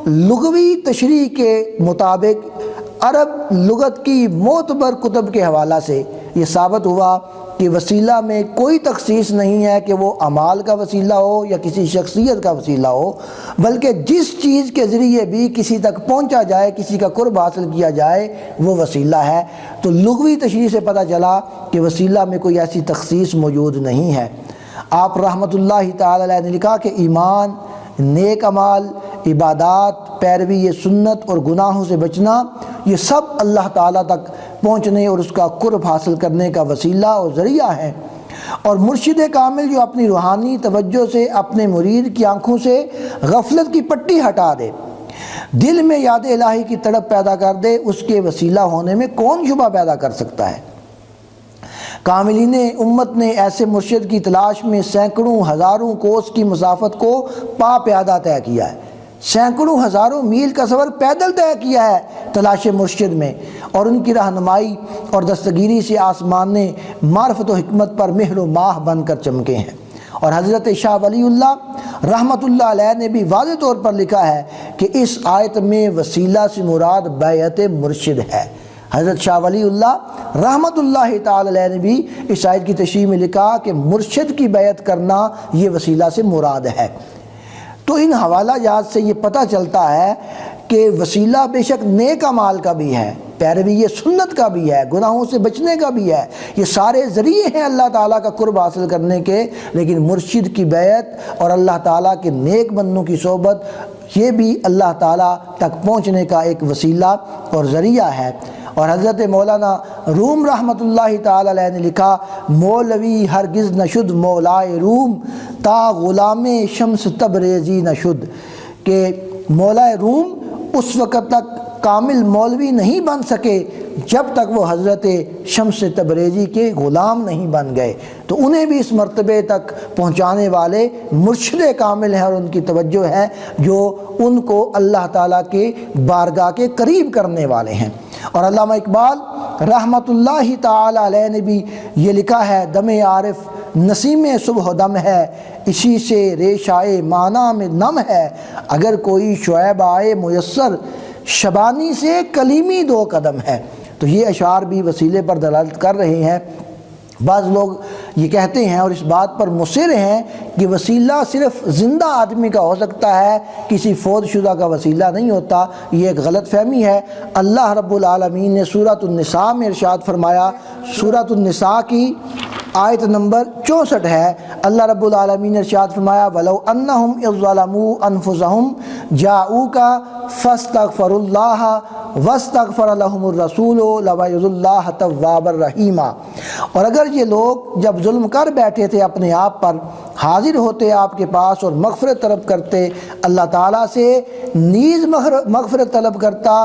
لغوی تشریح کے مطابق عرب لغت کی معتبر کتب کے حوالہ سے یہ ثابت ہوا کہ وسیلہ میں کوئی تخصیص نہیں ہے کہ وہ اعمال کا وسیلہ ہو یا کسی شخصیت کا وسیلہ ہو، بلکہ جس چیز کے ذریعے بھی کسی تک پہنچا جائے، کسی کا قرب حاصل کیا جائے وہ وسیلہ ہے۔ تو لغوی تشریح سے پتہ چلا کہ وسیلہ میں کوئی ایسی تخصیص موجود نہیں ہے۔ آپ رحمۃ اللہ تعالی علیہ نے لکھا کہ ایمان، نیک اعمال، عبادات، پیروی سنت اور گناہوں سے بچنا، یہ سب اللہ تعالیٰ تک پہنچنے اور اس کا قرب حاصل کرنے کا وسیلہ اور ذریعہ ہے۔ اور مرشد کامل جو اپنی روحانی توجہ سے اپنے مرید کی آنکھوں سے غفلت کی پٹی ہٹا دے، دل میں یاد الہی کی تڑپ پیدا کر دے، اس کے وسیلہ ہونے میں کون شبہ پیدا کر سکتا ہے؟ کاملین امت نے ایسے مرشد کی تلاش میں سینکڑوں ہزاروں کوس کی مسافت کو پا پیادہ طے کیا ہے، سینکڑوں ہزاروں میل کا سفر پیدل طے کیا ہے تلاش مرشد میں، اور ان کی رہنمائی اور دستگیری سے آسمان نے معرفت و حکمت پر مہر و ماہ بن کر چمکے ہیں۔ اور حضرت شاہ ولی اللہ رحمۃ اللہ علیہ نے بھی واضح طور پر لکھا ہے کہ اس آیت میں وسیلہ سے مراد بیعت مرشد ہے۔ حضرت شاہ ولی اللہ رحمۃ اللہ تعالی علیہ نے بھی اس آیت کی تشریح میں لکھا کہ مرشد کی بیعت کرنا یہ وسیلہ سے مراد ہے۔ تو ان حوالہ جات سے یہ پتہ چلتا ہے کہ وسیلہ بے شک نیک اعمال کا بھی ہے، پیروی یہ سنت کا بھی ہے، گناہوں سے بچنے کا بھی ہے، یہ سارے ذریعے ہیں اللہ تعالیٰ کا قرب حاصل کرنے کے، لیکن مرشد کی بیعت اور اللہ تعالیٰ کے نیک بندوں کی صحبت یہ بھی اللہ تعالیٰ تک پہنچنے کا ایک وسیلہ اور ذریعہ ہے۔ اور حضرت مولانا روم رحمۃ اللہ تعالی علیہ نے لکھا، مولوی ہرگز نشد مولائے روم تا غلام شمس تبریزی نشد، کہ مولائے روم اس وقت تک کامل مولوی نہیں بن سکے جب تک وہ حضرت شمس تبریزی کے غلام نہیں بن گئے۔ تو انہیں بھی اس مرتبے تک پہنچانے والے مرشد کامل ہیں، اور ان کی توجہ ہے جو ان کو اللہ تعالیٰ کے بارگاہ کے قریب کرنے والے ہیں۔ اور علامہ اقبال رحمۃ اللہ تعالی علیہ نے بھی یہ لکھا ہے، دم عارف نسیم صبح دم ہے، اسی سے ریشائے معنی میں نم ہے، اگر کوئی شعیب آئے میسر شبانی سے کلیمی دو قدم ہے۔ تو یہ اشعار بھی وسیلے پر دلالت کر رہے ہیں۔ بعض لوگ یہ کہتے ہیں اور اس بات پر مصر ہیں کہ وسیلہ صرف زندہ آدمی کا ہو سکتا ہے، کسی فوت شدہ کا وسیلہ نہیں ہوتا۔ یہ ایک غلط فہمی ہے۔ اللہ رب العالمین نے سورۃ النساء میں ارشاد فرمایا، سورۃ النساء کی آیت نمبر 64 ہے، اللہ رب العالمین نے ارشاد فرمایا، وَلَوْ أَنَّهُمْ إِذْ ظَلَمُوا أَنفُسَهُمْ جَاءُوكَ فَاسْتَغْفَرُوا اللَّهَ وَاسْتَغْفَرَ لَهُمُ الرَّسُولُ لَوَجَدُوا اللَّهَ تَوَّابًا رَحِيمًا۔ اور اگر یہ لوگ جب ظلم کر بیٹھے تھے اپنے آپ پر، حاضر ہوتے آپ کے پاس اور مغفرت طلب کرتے، اللہ تعالیٰ سے نیز مغفرت طلب کرتا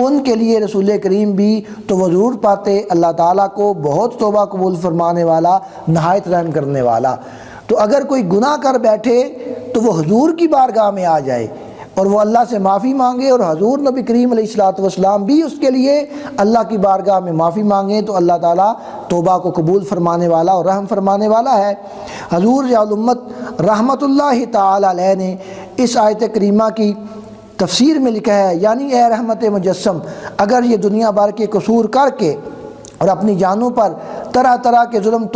ان کے لیے رسول کریم بھی، تو وہ ضرور پاتے اللہ تعالیٰ کو بہت توبہ قبول فرمانے والا، نہایت رحم کرنے والا۔ تو اگر کوئی گناہ کر بیٹھے تو وہ حضور کی بارگاہ میں آ جائے اور وہ اللہ سے معافی مانگے، اور حضور نبی کریم علیہ الصلوۃ والسلام بھی اس کے لیے اللہ کی بارگاہ میں معافی مانگیں، تو اللہ تعالیٰ توبہ کو قبول فرمانے والا اور رحم فرمانے والا ہے۔ حضور ضیاء الامت رحمۃ اللہ تعالی علیہ نے اس آیت کریمہ کی تفسیر میں لکھا ہے، یعنی اے رحمت مجسم، اگر یہ دنیا بھر کے قصور کر کے اور اپنی جانوں پر طرح طرح کے ظلم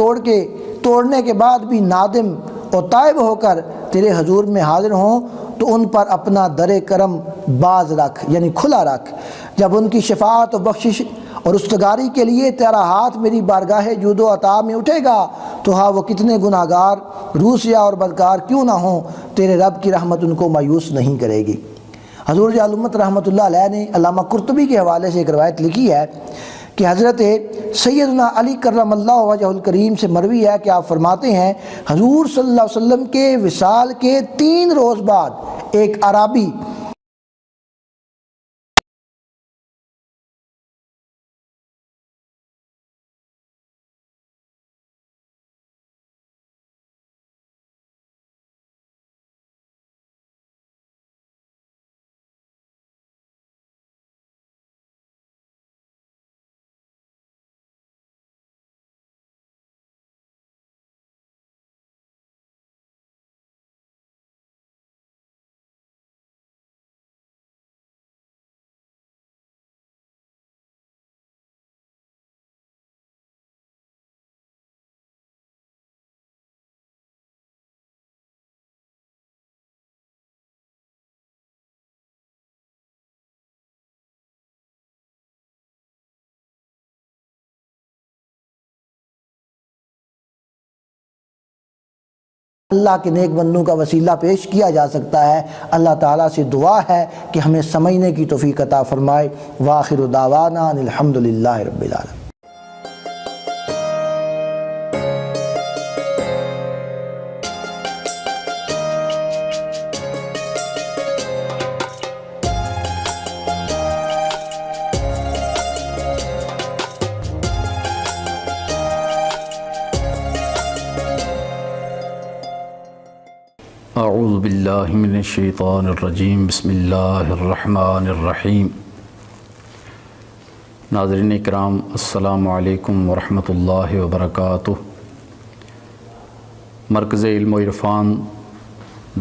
توڑنے کے بعد بھی نادم اور تائب ہو کر تیرے حضور میں حاضر ہوں، تو ان پر اپنا در کرم باز رکھ، یعنی کھلا رکھ۔ جب ان کی شفاعت و بخشش اور رستگاری کے لیے تیرا ہاتھ میری بارگاہ جود و عطا میں اٹھے گا، تو ہاں وہ کتنے گناہ گار، روسیا اور بدکار کیوں نہ ہوں، تیرے رب کی رحمت ان کو مایوس نہیں کرے گی۔ حضور ضیاء الامت رحمۃ اللہ علیہ نے علامہ قرطبی کے حوالے سے ایک روایت لکھی ہے کہ حضرت سیدنا علی کرم اللہ وجہ الکریم سے مروی ہے کہ آپ فرماتے ہیں، حضور صلی اللہ علیہ وسلم کے وصال کے 3 روز بعد ایک اعرابی اللہ کے نیک بندوں کا وسیلہ پیش کیا جا سکتا ہے۔ اللہ تعالیٰ سے دعا ہے کہ ہمیں سمجھنے کی توفیق عطا فرمائے۔ وآخر دعوانا ان الحمدللہ رب العالمین۔ اعوذ باللہ من الشیطان الرجیم، بسم اللہ الرحمن الرحیم۔ ناظرین اکرام، السلام علیکم ورحمۃ اللہ وبرکاتہ۔ مرکز علم و عرفان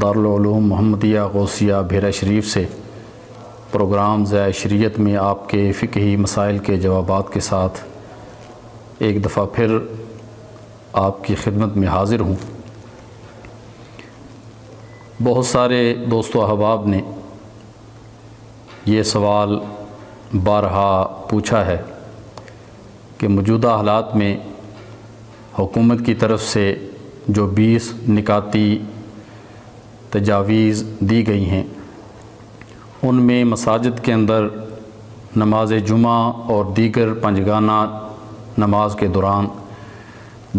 دارالعلوم محمدیہ غوثیہ بھیرا شریف سے پروگرام ضیاء شریعت میں آپ کے فقہی مسائل کے جوابات کے ساتھ ایک دفعہ پھر آپ کی خدمت میں حاضر ہوں۔ بہت سارے دوست و احباب نے یہ سوال بارہا پوچھا ہے کہ موجودہ حالات میں حکومت کی طرف سے جو 20 نکاتی تجاویز دی گئی ہیں ان میں مساجد کے اندر نماز جمعہ اور دیگر پنجگانہ نماز کے دوران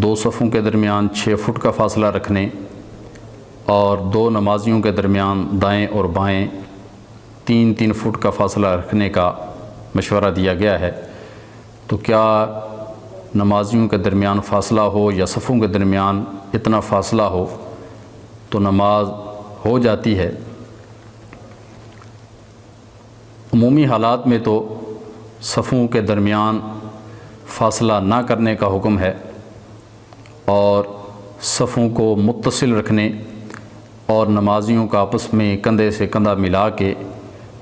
2 صفوں کے درمیان 6 فٹ کا فاصلہ رکھنے اور 2 نمازیوں کے درمیان دائیں اور بائیں 3 فٹ کا فاصلہ رکھنے کا مشورہ دیا گیا ہے۔ تو کیا نمازیوں کے درمیان فاصلہ ہو یا صفوں کے درمیان اتنا فاصلہ ہو تو نماز ہو جاتی ہے؟ عمومی حالات میں تو صفوں کے درمیان فاصلہ نہ کرنے کا حکم ہے اور صفوں کو متصل رکھنے اور نمازیوں کا آپس میں کندھے سے کندھا ملا کے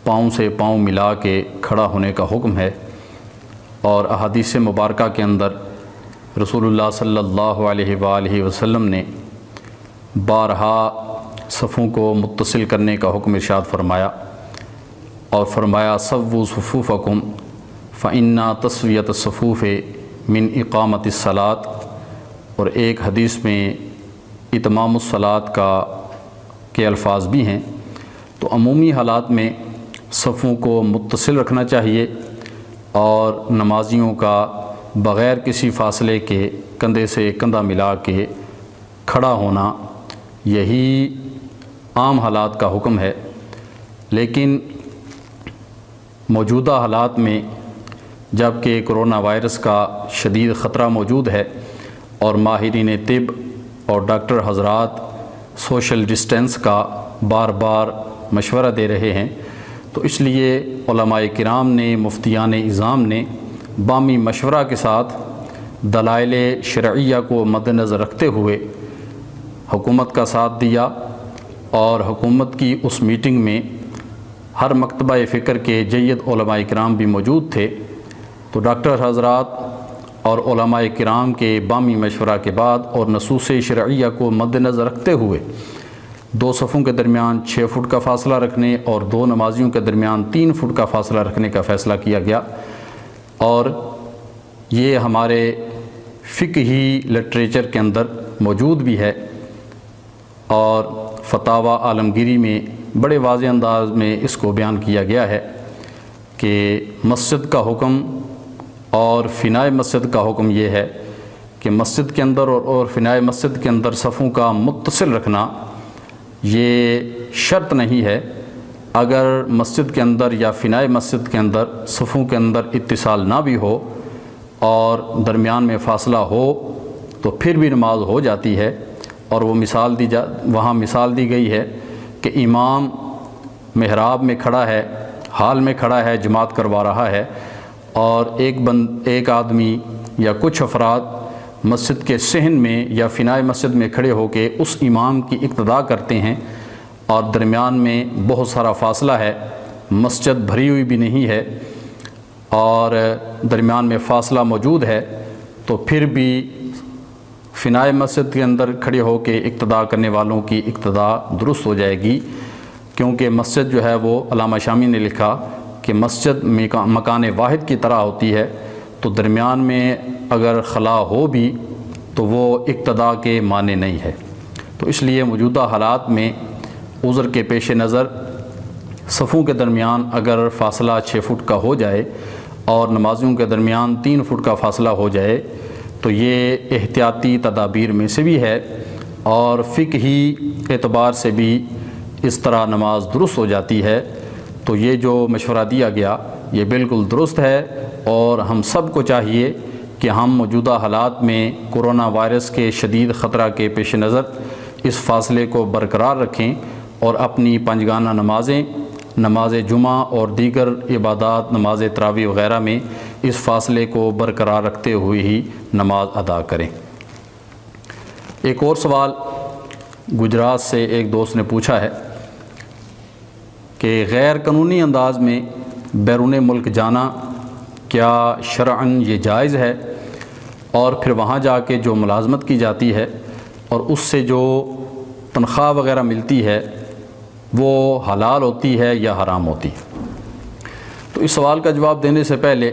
پاؤں سے پاؤں ملا کے کھڑا ہونے کا حکم ہے، اور احادیث مبارکہ کے اندر رسول اللہ صلی اللہ علیہ وآلہ وسلم نے بارہا صفوں کو متصل کرنے کا حکم ارشاد فرمایا، اور فرمایا سووا صفوفکم فإن تسویۃ الصفوف من اقامت الصلاۃ، اور ایک حدیث میں اتمام الصلاۃ کے الفاظ بھی ہیں۔ تو عمومی حالات میں صفوں کو متصل رکھنا چاہیے اور نمازیوں کا بغیر کسی فاصلے کے کندھے سے کندھا ملا کے کھڑا ہونا یہی عام حالات کا حکم ہے۔ لیکن موجودہ حالات میں جب کہ کرونا وائرس کا شدید خطرہ موجود ہے اور ماہرین طب اور ڈاکٹر حضرات سوشل ڈسٹینس کا بار بار مشورہ دے رہے ہیں، تو اس لیے علماء کرام نے، مفتیان اعظام نے بامی مشورہ کے ساتھ دلائل شرعیہ کو مد نظر رکھتے ہوئے حکومت کا ساتھ دیا، اور حکومت کی اس میٹنگ میں ہر مکتبہ فکر کے جید علماء کرام بھی موجود تھے۔ تو ڈاکٹر حضرات اور علماء کرام کے بامی مشورہ کے بعد اور نصوص شرعیہ کو مد نظر رکھتے ہوئے 2 صفوں کے درمیان 6 فٹ کا فاصلہ رکھنے اور 2 نمازیوں کے درمیان 3 فٹ کا فاصلہ رکھنے کا فیصلہ کیا گیا، اور یہ ہمارے فقہی لٹریچر کے اندر موجود بھی ہے، اور فتاوی عالمگیری میں بڑے واضح انداز میں اس کو بیان کیا گیا ہے کہ مسجد کا حکم اور فنائے مسجد کا حکم یہ ہے کہ مسجد کے اندر اور فنائے مسجد کے اندر صفوں کا متصل رکھنا یہ شرط نہیں ہے۔ اگر مسجد کے اندر یا فنائے مسجد کے اندر صفوں کے اندر اتصال نہ بھی ہو اور درمیان میں فاصلہ ہو تو پھر بھی نماز ہو جاتی ہے، اور وہ وہاں مثال دی گئی ہے کہ امام محراب میں کھڑا ہے، حال میں کھڑا ہے، جماعت کروا رہا ہے، اور ایک آدمی یا کچھ افراد مسجد کے صحن میں یا فنائے مسجد میں کھڑے ہو کے اس امام کی اقتداء کرتے ہیں، اور درمیان میں بہت سارا فاصلہ ہے، مسجد بھری ہوئی بھی نہیں ہے اور درمیان میں فاصلہ موجود ہے، تو پھر بھی فنائے مسجد کے اندر کھڑے ہو کے اقتداء کرنے والوں کی اقتداء درست ہو جائے گی، کیونکہ مسجد جو ہے وہ علامہ شامی نے لکھا کہ مسجد مکان واحد کی طرح ہوتی ہے، تو درمیان میں اگر خلا ہو بھی تو وہ اقتداء کے معنی نہیں ہے۔ تو اس لیے موجودہ حالات میں عذر کے پیش نظر صفوں کے درمیان اگر فاصلہ 6 فٹ کا ہو جائے اور نمازیوں کے درمیان 3 فٹ کا فاصلہ ہو جائے تو یہ احتیاطی تدابیر میں سے بھی ہے، اور فقہی اعتبار سے بھی اس طرح نماز درست ہو جاتی ہے۔ تو یہ جو مشورہ دیا گیا یہ بالکل درست ہے، اور ہم سب کو چاہیے کہ ہم موجودہ حالات میں کرونا وائرس کے شدید خطرہ کے پیش نظر اس فاصلے کو برقرار رکھیں، اور اپنی پنجگانہ نمازیں، نماز جمعہ اور دیگر عبادات، نماز تراویح وغیرہ میں اس فاصلے کو برقرار رکھتے ہوئے ہی نماز ادا کریں۔ ایک اور سوال گجرات سے ایک دوست نے پوچھا ہے کہ غیر قانونی انداز میں بیرون ملک جانا کیا شرعاً یہ جائز ہے، اور پھر وہاں جا کے جو ملازمت کی جاتی ہے اور اس سے جو تنخواہ وغیرہ ملتی ہے وہ حلال ہوتی ہے یا حرام ہوتی ہے؟ تو اس سوال کا جواب دینے سے پہلے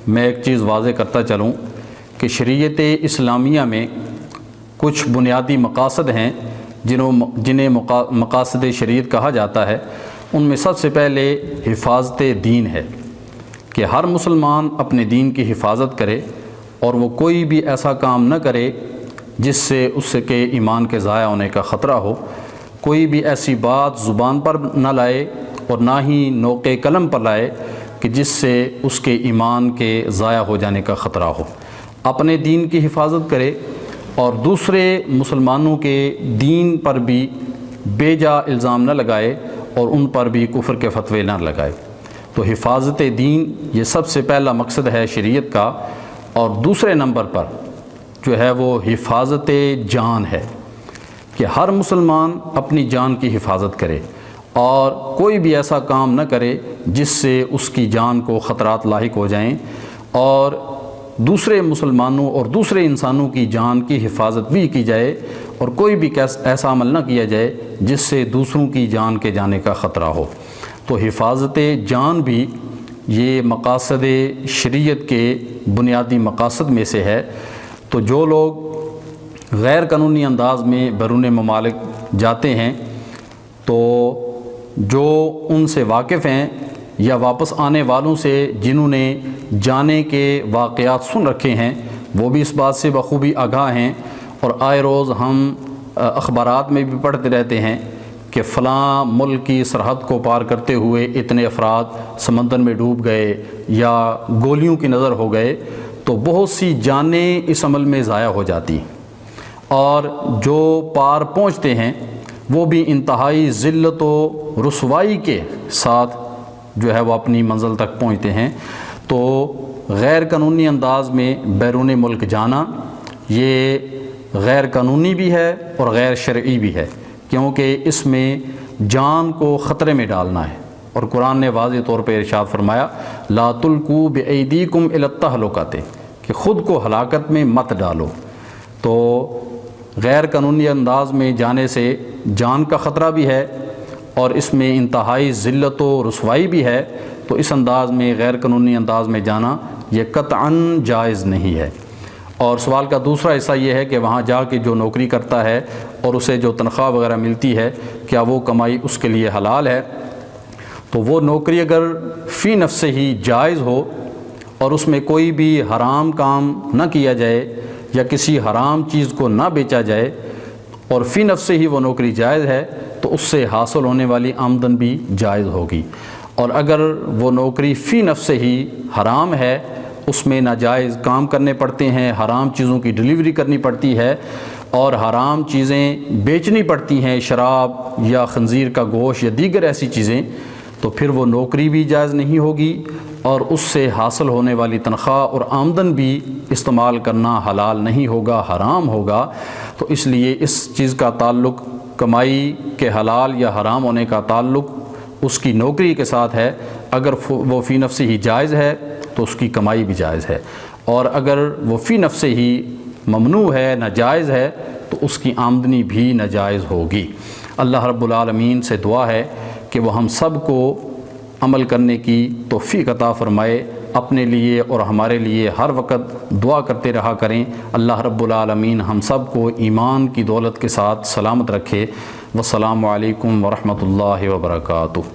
میں ایک چیز واضح کرتا چلوں کہ شریعت اسلامیہ میں کچھ بنیادی مقاصد ہیں جنہیں مقاصد شریعت کہا جاتا ہے۔ ان میں سب سے پہلے حفاظت دین ہے کہ ہر مسلمان اپنے دین کی حفاظت کرے اور وہ کوئی بھی ایسا کام نہ کرے جس سے اس کے ایمان کے ضائع ہونے کا خطرہ ہو، کوئی بھی ایسی بات زبان پر نہ لائے اور نہ ہی نوق قلم پر لائے کہ جس سے اس کے ایمان کے ضائع ہو جانے کا خطرہ ہو۔ اپنے دین کی حفاظت کرے اور دوسرے مسلمانوں کے دین پر بھی بے جا الزام نہ لگائے اور ان پر بھی کفر کے فتوے نہ لگائے۔ تو حفاظت دین یہ سب سے پہلا مقصد ہے شریعت کا، اور دوسرے نمبر پر جو ہے وہ حفاظت جان ہے کہ ہر مسلمان اپنی جان کی حفاظت کرے اور کوئی بھی ایسا کام نہ کرے جس سے اس کی جان کو خطرات لاحق ہو جائیں، اور دوسرے مسلمانوں اور دوسرے انسانوں کی جان کی حفاظت بھی کی جائے، اور کوئی بھی ایسا عمل نہ کیا جائے جس سے دوسروں کی جان کے جانے کا خطرہ ہو۔ تو حفاظت جان بھی یہ مقاصد شریعت کے بنیادی مقاصد میں سے ہے۔ تو جو لوگ غیر قانونی انداز میں بیرون ممالک جاتے ہیں تو جو ان سے واقف ہیں یا واپس آنے والوں سے جنہوں نے جانے کے واقعات سن رکھے ہیں وہ بھی اس بات سے بخوبی آگاہ ہیں، اور آئے روز ہم اخبارات میں بھی پڑھتے رہتے ہیں کہ فلاں ملک کی سرحد کو پار کرتے ہوئے اتنے افراد سمندر میں ڈوب گئے یا گولیوں کی نظر ہو گئے۔ تو بہت سی جانیں اس عمل میں ضائع ہو جاتی ہیں، اور جو پار پہنچتے ہیں وہ بھی انتہائی ذلت و رسوائی کے ساتھ جو ہے وہ اپنی منزل تک پہنچتے ہیں۔ تو غیر قانونی انداز میں بیرون ملک جانا یہ غیر قانونی بھی ہے اور غیر شرعی بھی ہے، کیونکہ اس میں جان کو خطرے میں ڈالنا ہے، اور قرآن نے واضح طور پہ ارشاد فرمایا لا تلقوا بأیدیکم الی التہلکۃ، کہ خود کو ہلاکت میں مت ڈالو۔ تو غیر قانونی انداز میں جانے سے جان کا خطرہ بھی ہے اور اس میں انتہائی ذلت و رسوائی بھی ہے، تو اس انداز میں غیر قانونی انداز میں جانا یہ قطعاً جائز نہیں ہے۔ اور سوال کا دوسرا حصہ یہ ہے کہ وہاں جا کے جو نوکری کرتا ہے اور اسے جو تنخواہ وغیرہ ملتی ہے کیا وہ کمائی اس کے لیے حلال ہے؟ تو وہ نوکری اگر فی نفس ہی جائز ہو اور اس میں کوئی بھی حرام کام نہ کیا جائے یا کسی حرام چیز کو نہ بیچا جائے اور فی نفس ہی وہ نوکری جائز ہے تو اس سے حاصل ہونے والی آمدن بھی جائز ہوگی۔ اور اگر وہ نوکری فی نفس ہی حرام ہے، اس میں ناجائز کام کرنے پڑتے ہیں، حرام چیزوں کی ڈیلیوری کرنی پڑتی ہے اور حرام چیزیں بیچنی پڑتی ہیں، شراب یا خنزیر کا گوشت یا دیگر ایسی چیزیں، تو پھر وہ نوکری بھی جائز نہیں ہوگی اور اس سے حاصل ہونے والی تنخواہ اور آمدن بھی استعمال کرنا حلال نہیں ہوگا، حرام ہوگا۔ تو اس لیے اس چیز کا تعلق کمائی کے حلال یا حرام ہونے کا تعلق اس کی نوکری کے ساتھ ہے۔ اگر وہ فی نفس ہی جائز ہے تو اس کی کمائی بھی جائز ہے، اور اگر وہ فی نفس ہی ممنوع ہے، ناجائز ہے، تو اس کی آمدنی بھی ناجائز ہوگی۔ اللہ رب العالمین سے دعا ہے کہ وہ ہم سب کو عمل کرنے کی توفیق عطا فرمائے۔ اپنے لیے اور ہمارے لیے ہر وقت دعا کرتے رہا کریں۔ اللہ رب العالمین ہم سب کو ایمان کی دولت کے ساتھ سلامت رکھے۔ والسلام علیکم ورحمۃ اللہ وبرکاتہ۔